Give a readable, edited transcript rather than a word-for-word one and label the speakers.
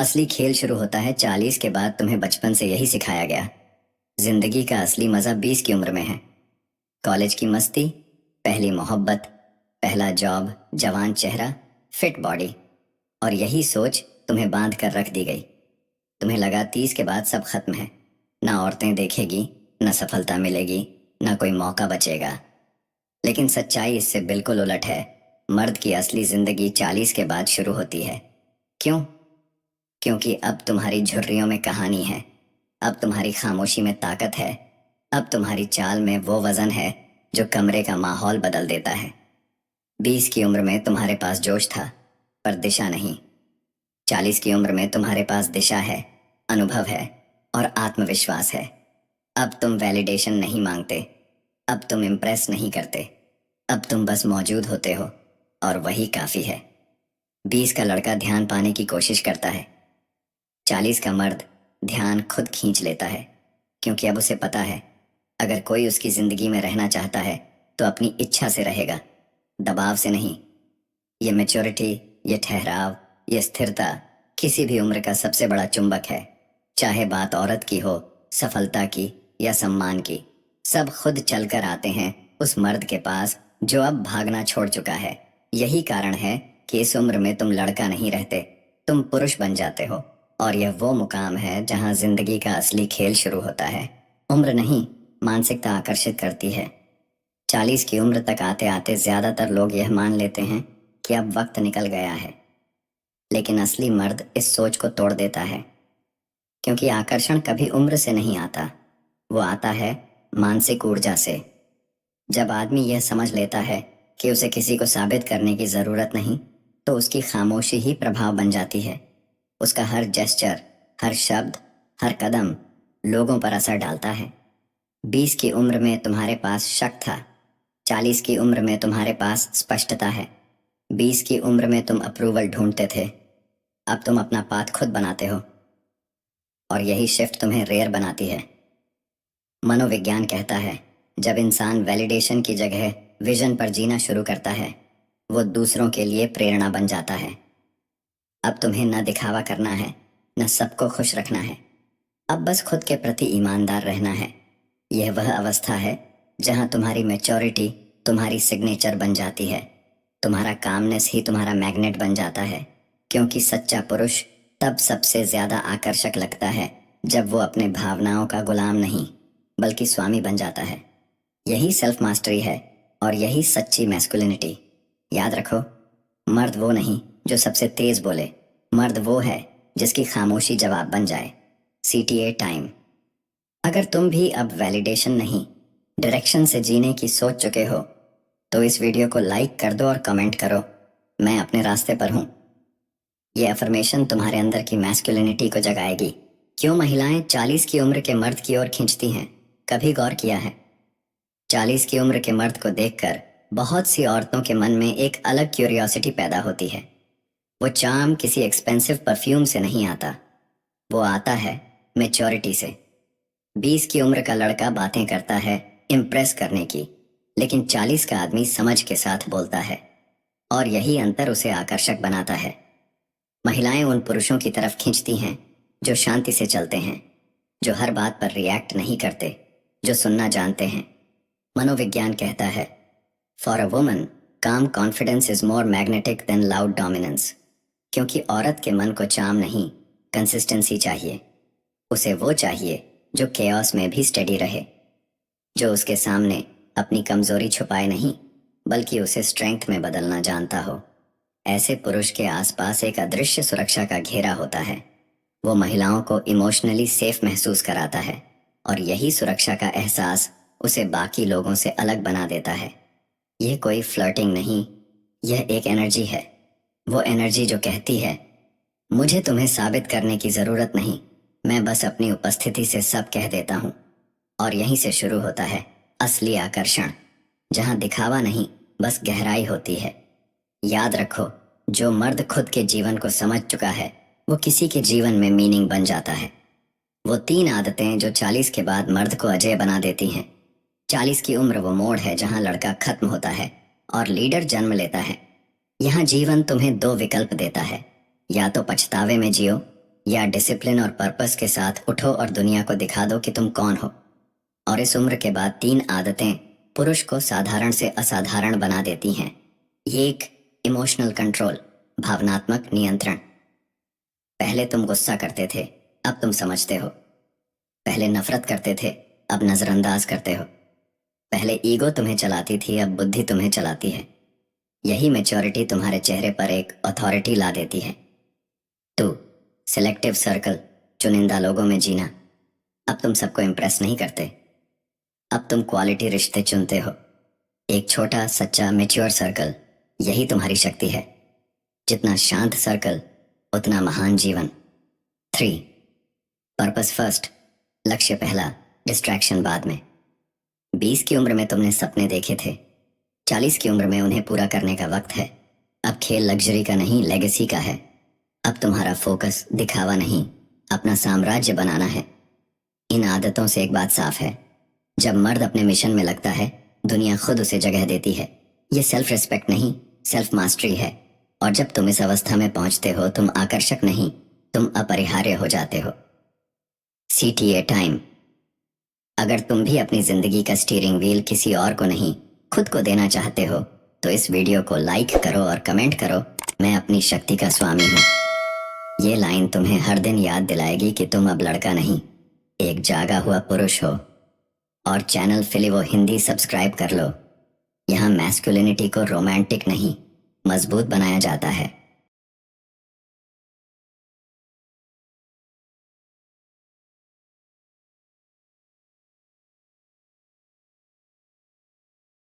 Speaker 1: असली खेल शुरू होता है 40 के बाद। तुम्हें बचपन से यही सिखाया गया। जिंदगी का असली मजा 20 की उम्र में है। कॉलेज की मस्ती, पहली मोहब्बत, पहला जॉब, जवान चेहरा, फिट बॉडी, और यही सोच तुम्हें बांध कर रख दी गई। तुम्हें लगा 30 के बाद सब खत्म है, ना औरतें देखेगी, ना सफलता मिलेगी, ना कोई मौका बचेगा। लेकिन सच्चाई इससे बिल्कुल उलट है। मर्द की असली जिंदगी 40 के बाद शुरू होती है। क्यों? क्योंकि अब तुम्हारी झुर्रियों में कहानी है। अब तुम्हारी खामोशी में ताकत है। अब तुम्हारी चाल में वो वजन है जो कमरे का माहौल बदल देता है। 20 की उम्र में तुम्हारे पास जोश था, पर दिशा नहीं। 40 की उम्र में तुम्हारे पास दिशा है, अनुभव है और आत्मविश्वास है। अब तुम वैलिडेशन नहीं मांगते। अब तुम इम्प्रेस नहीं करते। अब तुम बस मौजूद होते हो, और वही काफी है। 20 का लड़का ध्यान पाने की कोशिश करता है। 40 का मर्द ध्यान खुद खींच लेता है, क्योंकि अब उसे पता है, अगर कोई उसकी जिंदगी में रहना चाहता है तो अपनी इच्छा से रहेगा, दबाव से नहीं। ये मैच्योरिटी, ये ठहराव, ये स्थिरता किसी भी उम्र का सबसे बड़ा चुंबक है। चाहे बात औरत की हो, सफलता की या सम्मान की, सब खुद चलकर आते हैं उस मर्द के पास जो अब भागना छोड़ चुका है। यही कारण है कि इस उम्र में तुम लड़का नहीं रहते, तुम पुरुष बन जाते हो। और यह वो मुकाम है जहां जिंदगी का असली खेल शुरू होता है। उम्र नहीं, मानसिकता आकर्षित करती है। 40 की उम्र तक आते आते ज्यादातर लोग यह मान लेते हैं कि अब वक्त निकल गया है। लेकिन असली मर्द इस सोच को तोड़ देता है, क्योंकि आकर्षण कभी उम्र से नहीं आता, वो आता है मानसिक ऊर्जा से। जब आदमी यह समझ लेता है कि उसे किसी को साबित करने की जरूरत नहीं, तो उसकी खामोशी ही प्रभाव बन जाती है। उसका हर जेस्चर, हर शब्द, हर कदम लोगों पर असर डालता है। 20 की उम्र में तुम्हारे पास शक था, 40 की उम्र में तुम्हारे पास स्पष्टता है। 20 की उम्र में तुम अप्रूवल ढूंढते थे, अब तुम अपना पाथ खुद बनाते हो, और यही शिफ्ट तुम्हें रेयर बनाती है। मनोविज्ञान कहता है, जब इंसान वैलिडेशन की जगह विजन पर जीना शुरू करता है, वो दूसरों के लिए प्रेरणा बन जाता है। अब तुम्हें न दिखावा करना है, न सबको खुश रखना है। अब बस खुद के प्रति ईमानदार रहना है। यह वह अवस्था है जहां तुम्हारी मैच्योरिटी तुम्हारी सिग्नेचर बन जाती है। तुम्हारा कामनेस ही तुम्हारा मैग्नेट बन जाता है, क्योंकि सच्चा पुरुष तब सबसे ज्यादा आकर्षक लगता है जब वो अपने भावनाओं का गुलाम नहीं, बल्कि स्वामी बन जाता है। यही सेल्फ मास्टरी है, और यही सच्ची मैस्कुलिनिटी। याद रखो, मर्द वो नहीं जो सबसे तेज बोले, मर्द वो है जिसकी खामोशी जवाब बन जाए। CTA time. अगर तुम भी अब वैलिडेशन नहीं, डायरेक्शन से जीने की सोच चुके हो, तो इस वीडियो को लाइक कर दो और कमेंट करो, मैं अपने रास्ते पर हूं। ये अफर्मेशन तुम्हारे अंदर की मैस्कुलिनिटी को जगाएगी। क्यों महिलाएं 40 की उम्र के मर्द की ओर खींचती हैं? कभी गौर किया है? 40 की उम्र के मर्द को देखकर बहुत सी औरतों के मन में एक अलग क्यूरियोसिटी पैदा होती है। वो चार्म किसी एक्सपेंसिव परफ्यूम से नहीं आता, वो आता है मैच्योरिटी से। 20 की उम्र का लड़का बातें करता है इम्प्रेस करने की, लेकिन 40 का आदमी समझ के साथ बोलता है, और यही अंतर उसे आकर्षक बनाता है। महिलाएं उन पुरुषों की तरफ खींचती हैं जो शांति से चलते हैं, जो हर बात पर रिएक्ट नहीं करते, जो सुनना जानते हैं। मनोविज्ञान कहता है, for a woman calm confidence is more magnetic than loud dominance. क्योंकि औरत के मन को चाम नहीं, कंसिस्टेंसी चाहिए। उसे वो चाहिए जो केओस में भी स्टेडी रहे, जो उसके सामने अपनी कमजोरी छुपाए नहीं, बल्कि उसे स्ट्रेंथ में बदलना जानता हो। ऐसे पुरुष के आसपास एक अदृश्य सुरक्षा का घेरा होता है। वो महिलाओं को इमोशनली सेफ महसूस कराता है, और यही सुरक्षा का एहसास उसे बाकी लोगों से अलग बना देता है। यह कोई फ्लर्टिंग नहीं, यह एक एनर्जी है। वो एनर्जी जो कहती है, मुझे तुम्हें साबित करने की जरूरत नहीं, मैं बस अपनी उपस्थिति से सब कह देता हूं। और यहीं से शुरू होता है असली आकर्षण, जहां दिखावा नहीं, बस गहराई होती है। याद रखो, जो मर्द खुद के जीवन को समझ चुका है, वो किसी के जीवन में मीनिंग बन जाता है। वो 3 आदतें जो 40 के बाद मर्द को अजय बना देती हैं। 40 की उम्र वो मोड़ है जहां लड़का खत्म होता है और लीडर जन्म लेता है। यहाँ जीवन तुम्हें 2 विकल्प देता है, या तो पछतावे में जियो, या डिसिप्लिन और पर्पस के साथ उठो और दुनिया को दिखा दो कि तुम कौन हो। और इस उम्र के बाद 3 आदतें पुरुष को साधारण से असाधारण बना देती हैं। ये एक इमोशनल कंट्रोल, भावनात्मक नियंत्रण। पहले तुम गुस्सा करते थे, अब तुम समझते हो। पहले नफरत करते थे, अब नजरअंदाज करते हो। पहले ईगो तुम्हें चलाती थी, अब बुद्धि तुम्हें चलाती है। यही मैच्योरिटी तुम्हारे चेहरे पर एक अथॉरिटी ला देती है। 2. सिलेक्टिव सर्कल, चुनिंदा लोगों में जीना। अब तुम सबको इम्प्रेस नहीं करते, अब तुम क्वालिटी रिश्ते चुनते हो। एक छोटा सच्चा मैच्योर सर्कल, यही तुम्हारी शक्ति है। जितना शांत सर्कल उतना महान जीवन। 3. पर्पस फर्स्ट, लक्ष्य पहला, डिस्ट्रैक्शन बाद में। 20 की उम्र में तुमने सपने देखे थे, 40 की उम्र में उन्हें पूरा करने का वक्त है। अब खेल लग्जरी का नहीं, लेगेसी का है। अब तुम्हारा फोकस दिखावा नहीं, अपना साम्राज्य बनाना है। इन आदतों से एक बात साफ है, जब मर्द अपने मिशन में लगता है, दुनिया खुद उसे जगह देती है। ये सेल्फ रिस्पेक्ट नहीं, सेल्फ मास्टरी है। और जब तुम इस अवस्था में पहुंचते हो, तुम आकर्षक नहीं, तुम अपरिहार्य हो जाते हो। CTA time. अगर तुम भी अपनी जिंदगी का स्टीयरिंग व्हील किसी और को नहीं, खुद को देना चाहते हो, तो इस वीडियो को लाइक करो और कमेंट करो, मैं अपनी शक्ति का स्वामी हूँ। ये लाइन तुम्हें हर दिन याद दिलाएगी कि तुम अब लड़का नहीं, एक जागा हुआ पुरुष हो। और चैनल फिलिवो हिंदी सब्सक्राइब कर लो। यहाँ मैस्कुलिनिटी को रोमांटिक नहीं, मजबूत बनाया जाता है।